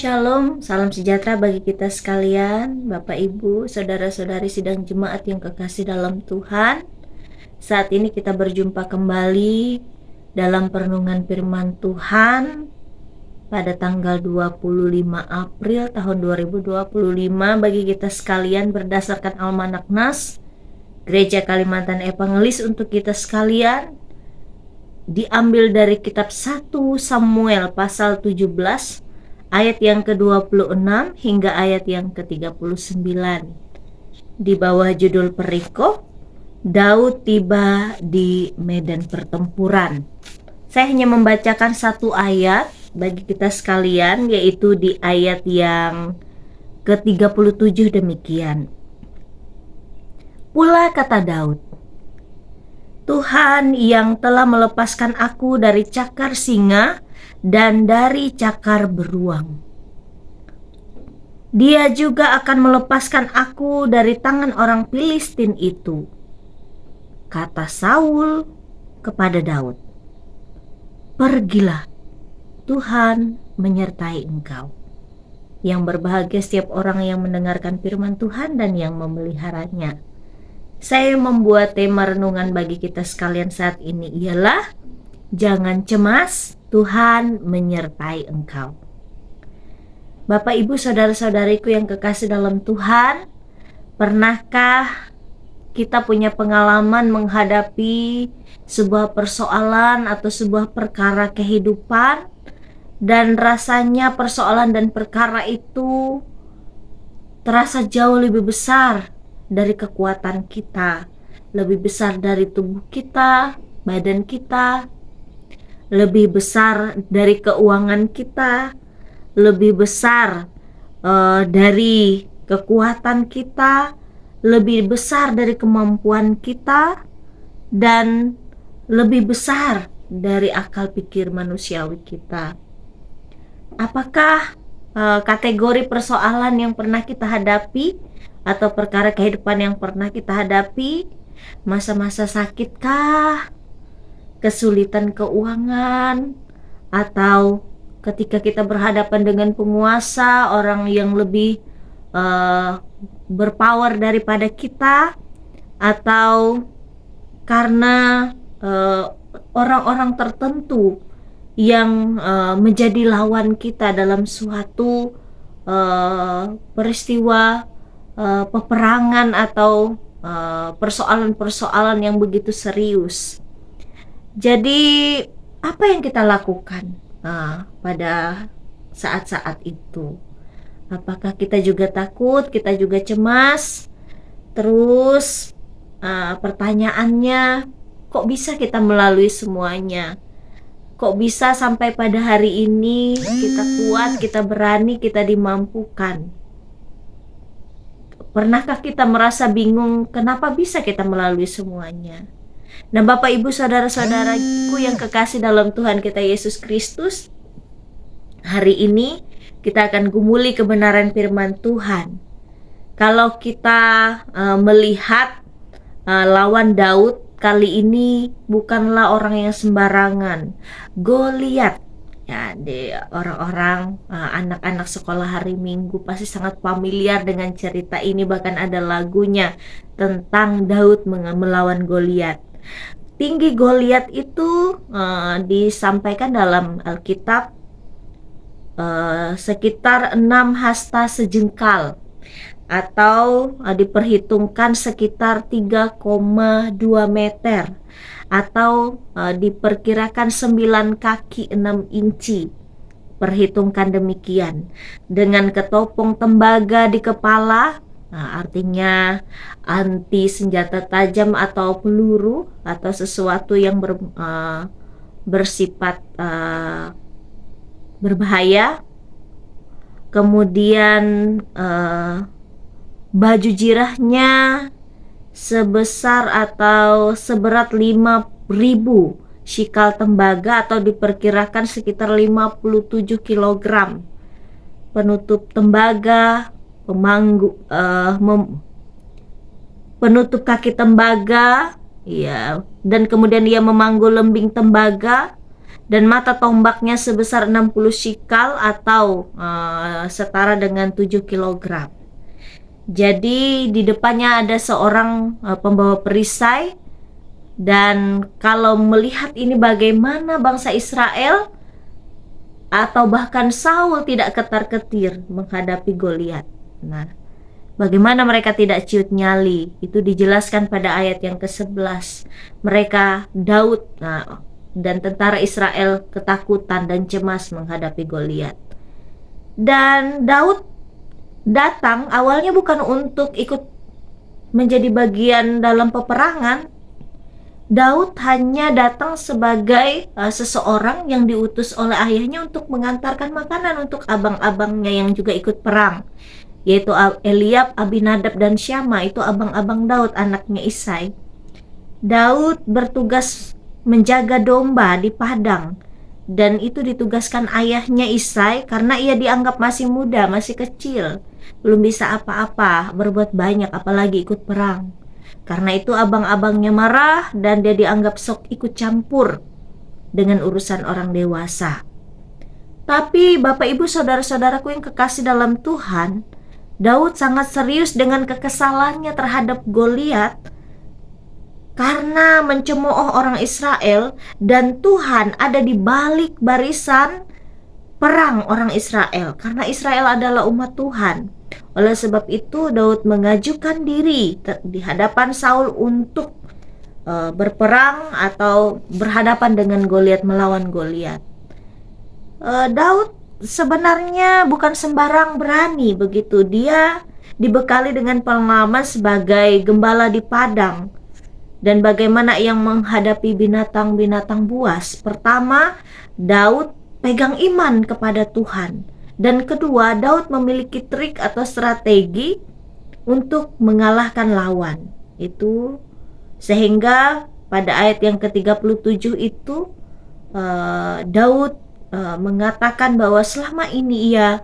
Shalom, salam sejahtera bagi kita sekalian, Bapak Ibu, saudara-saudari sidang jemaat yang kekasih dalam Tuhan. Saat ini kita berjumpa kembali dalam perenungan firman Tuhan pada tanggal 25 April tahun 2025 bagi kita sekalian berdasarkan Almanak Nas Gereja Kalimantan Evangelis. Untuk kita sekalian diambil dari kitab 1 Samuel pasal 17 ayat yang ke-26 hingga ayat yang ke-39. Di bawah judul perikop, Daud tiba di medan pertempuran. Saya hanya membacakan satu ayat bagi kita sekalian, yaitu di ayat yang ke-37 demikian. Pula kata Daud, Tuhan yang telah melepaskan aku dari cakar singa dan dari cakar beruang, Dia juga akan melepaskan aku dari tangan orang Filistin itu. Kata Saul kepada Daud, pergilah, Tuhan menyertai engkau. Yang berbahagia setiap orang yang mendengarkan firman Tuhan dan yang memeliharanya. Saya membuat tema renungan bagi kita sekalian saat ini ialah jangan cemas, Tuhan menyertai engkau. Bapak, Ibu, saudara-saudariku yang kekasih dalam Tuhan, pernahkah kita punya pengalaman menghadapi sebuah persoalan atau sebuah perkara kehidupan dan rasanya persoalan dan perkara itu terasa jauh lebih besar dari kekuatan kita, lebih besar dari tubuh kita, badan kita, lebih besar dari keuangan kita, lebih besar dari kekuatan kita, lebih besar dari kemampuan kita, dan lebih besar dari akal pikir manusiawi kita. Apakah kategori persoalan yang pernah kita hadapi atau perkara kehidupan yang pernah kita hadapi, masa-masa sakitkah, kesulitan keuangan, atau ketika kita berhadapan dengan penguasa, orang yang lebih berpower daripada kita, atau karena orang-orang tertentu yang menjadi lawan kita dalam suatu peristiwa peperangan atau persoalan-persoalan yang begitu serius. Jadi apa yang kita lakukan pada saat-saat itu? Apakah kita juga takut, kita juga cemas? Terus pertanyaannya, kok bisa kita melalui semuanya? Kok bisa sampai pada hari ini kita kuat, kita berani, kita dimampukan? Pernahkah kita merasa bingung kenapa bisa kita melalui semuanya? Nah, Bapak, Ibu, saudara-saudaraku yang kekasih dalam Tuhan kita Yesus Kristus, hari ini kita akan gumuli kebenaran firman Tuhan. Kalau kita melihat lawan Daud kali ini bukanlah orang yang sembarangan. Goliat, ya, orang-orang anak-anak sekolah hari Minggu pasti sangat familiar dengan cerita ini, bahkan ada lagunya tentang Daud melawan Goliat. Tinggi Goliat itu disampaikan dalam Alkitab sekitar 6 hasta sejengkal, atau diperhitungkan sekitar 3,2 meter, atau diperkirakan 9 kaki 6 inci. Perhitungkan demikian. Dengan ketopong tembaga di kepala, artinya anti senjata tajam atau peluru atau sesuatu yang bersifat berbahaya. Kemudian baju jirahnya sebesar atau seberat 5.000 shikal tembaga, atau diperkirakan sekitar 57 kg. Penutup tembaga, penutup kaki tembaga, ya, dan kemudian ia memanggul lembing tembaga, dan mata tombaknya sebesar 60 shikal atau setara dengan 7 kilogram. Jadi di depannya ada seorang pembawa perisai, dan kalau melihat ini bagaimana bangsa Israel atau bahkan Saul tidak ketar-ketir menghadapi Goliat. Nah, bagaimana mereka tidak ciut nyali? Itu dijelaskan pada ayat yang ke-11. Mereka, Daud, dan tentara Israel ketakutan dan cemas menghadapi Goliat. Dan Daud datang awalnya bukan untuk ikut menjadi bagian dalam peperangan. Daud hanya datang sebagai seseorang yang diutus oleh ayahnya untuk mengantarkan makanan untuk abang-abangnya yang juga ikut perang, yaitu Eliab, Abinadab, dan Syama. Itu abang-abang Daud, anaknya Isai. Daud bertugas menjaga domba di padang, dan itu ditugaskan ayahnya Isai karena ia dianggap masih muda, masih kecil, belum bisa apa-apa, berbuat banyak, apalagi ikut perang. Karena itu abang-abangnya marah dan dia dianggap sok ikut campur dengan urusan orang dewasa. Tapi Bapak Ibu saudara-saudaraku yang kekasih dalam Tuhan, Daud sangat serius dengan kekesalannya terhadap Goliat karena mencemooh orang Israel, dan Tuhan ada di balik barisan perang orang Israel karena Israel adalah umat Tuhan. Oleh sebab itu Daud mengajukan diri di hadapan Saul untuk berperang atau berhadapan dengan Goliat, melawan Goliat. Daud sebenarnya bukan sembarang berani begitu. Dia dibekali dengan pengalaman sebagai gembala di padang dan bagaimana ia menghadapi binatang-binatang buas. Pertama, Daud pegang iman kepada Tuhan. Dan kedua, Daud memiliki trik atau strategi untuk mengalahkan lawan. Itu sehingga pada ayat yang ke-37 itu Daud mengatakan bahwa selama ini ia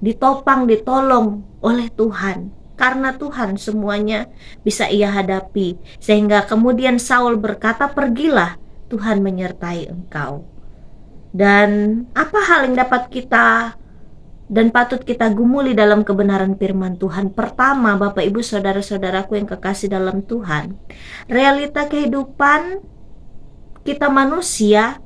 ditopang, ditolong oleh Tuhan. Karena Tuhan semuanya bisa ia hadapi. Sehingga kemudian Saul berkata, "Pergilah, Tuhan menyertai engkau." Dan apa hal yang dapat kita dan patut kita gumuli dalam kebenaran firman Tuhan? Pertama, Bapak Ibu saudara-saudaraku yang kekasih dalam Tuhan, realita kehidupan kita manusia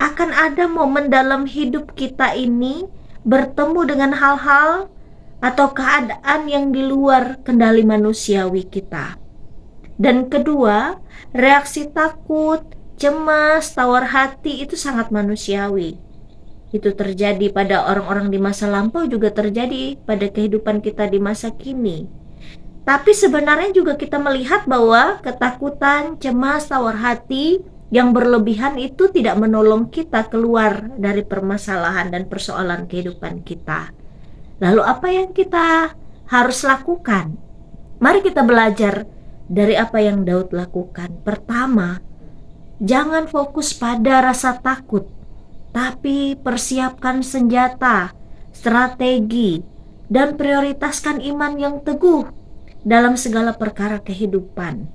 akan ada momen dalam hidup kita ini bertemu dengan hal-hal atau keadaan yang di luar kendali manusiawi kita. Dan kedua, reaksi takut, cemas, tawar hati itu sangat manusiawi. Itu terjadi pada orang-orang di masa lampau, juga terjadi pada kehidupan kita di masa kini. Tapi sebenarnya juga kita melihat bahwa ketakutan, cemas, tawar hati yang berlebihan itu tidak menolong kita keluar dari permasalahan dan persoalan kehidupan kita. Lalu apa yang kita harus lakukan? Mari kita belajar dari apa yang Daud lakukan. Pertama, jangan fokus pada rasa takut, tapi persiapkan senjata, strategi, dan prioritaskan iman yang teguh dalam segala perkara kehidupan.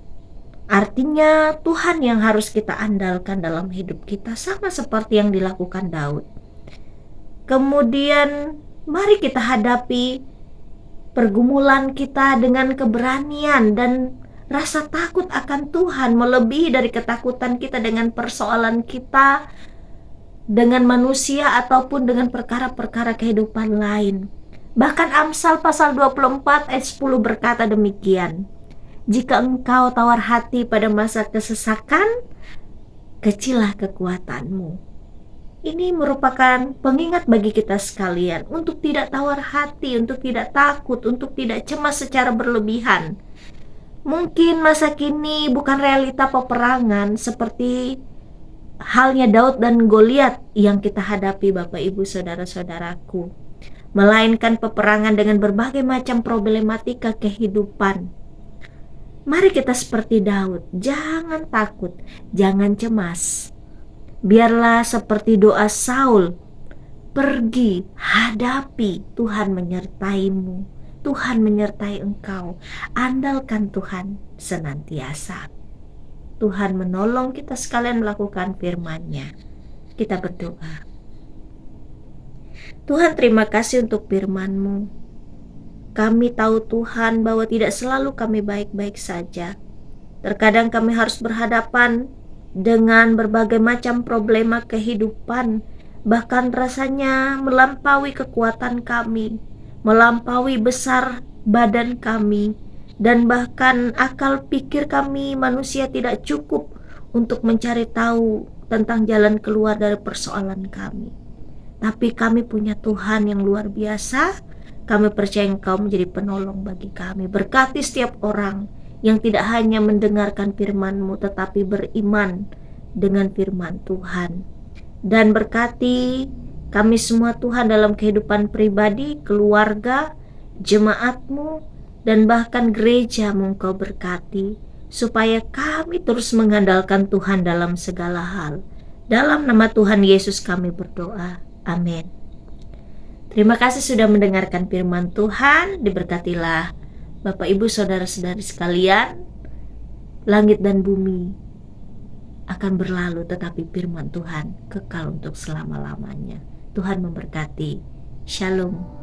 Artinya Tuhan yang harus kita andalkan dalam hidup kita, sama seperti yang dilakukan Daud. Kemudian mari kita hadapi pergumulan kita dengan keberanian dan rasa takut akan Tuhan, melebihi dari ketakutan kita dengan persoalan kita dengan manusia ataupun dengan perkara-perkara kehidupan lain. Bahkan Amsal pasal 24 ayat 10 berkata demikian, "Jika engkau tawar hati pada masa kesesakan, kecillah kekuatanmu." Ini merupakan pengingat bagi kita sekalian untuk tidak tawar hati, untuk tidak takut, untuk tidak cemas secara berlebihan. Mungkin masa kini bukan realita peperangan seperti halnya Daud dan Goliat yang kita hadapi, Bapak Ibu saudara-saudaraku, melainkan peperangan dengan berbagai macam problematika kehidupan. Mari kita seperti Daud, jangan takut, jangan cemas. Biarlah seperti doa Saul, pergi, hadapi, Tuhan menyertaimu, Tuhan menyertai engkau. Andalkan Tuhan senantiasa. Tuhan menolong kita sekalian melakukan firman-Nya. Kita berdoa. Tuhan, terima kasih untuk firman-Mu. Kami tahu Tuhan bahwa tidak selalu kami baik-baik saja. Terkadang kami harus berhadapan dengan berbagai macam problema kehidupan, bahkan rasanya melampaui kekuatan kami, melampaui besar badan kami, dan bahkan akal pikir kami manusia tidak cukup untuk mencari tahu tentang jalan keluar dari persoalan kami. Tapi kami punya Tuhan yang luar biasa. Kami percaya Engkau menjadi penolong bagi kami. Berkati setiap orang yang tidak hanya mendengarkan firman-Mu, tetapi beriman dengan firman Tuhan. Dan berkati kami semua Tuhan dalam kehidupan pribadi, keluarga, jemaat-Mu, dan bahkan gereja-Mu Engkau berkati, supaya kami terus mengandalkan Tuhan dalam segala hal. Dalam nama Tuhan Yesus kami berdoa. Amin. Terima kasih sudah mendengarkan firman Tuhan. Diberkatilah Bapak Ibu Saudara-saudari sekalian. Langit dan bumi akan berlalu, tetapi firman Tuhan kekal untuk selama-lamanya. Tuhan memberkati. Shalom.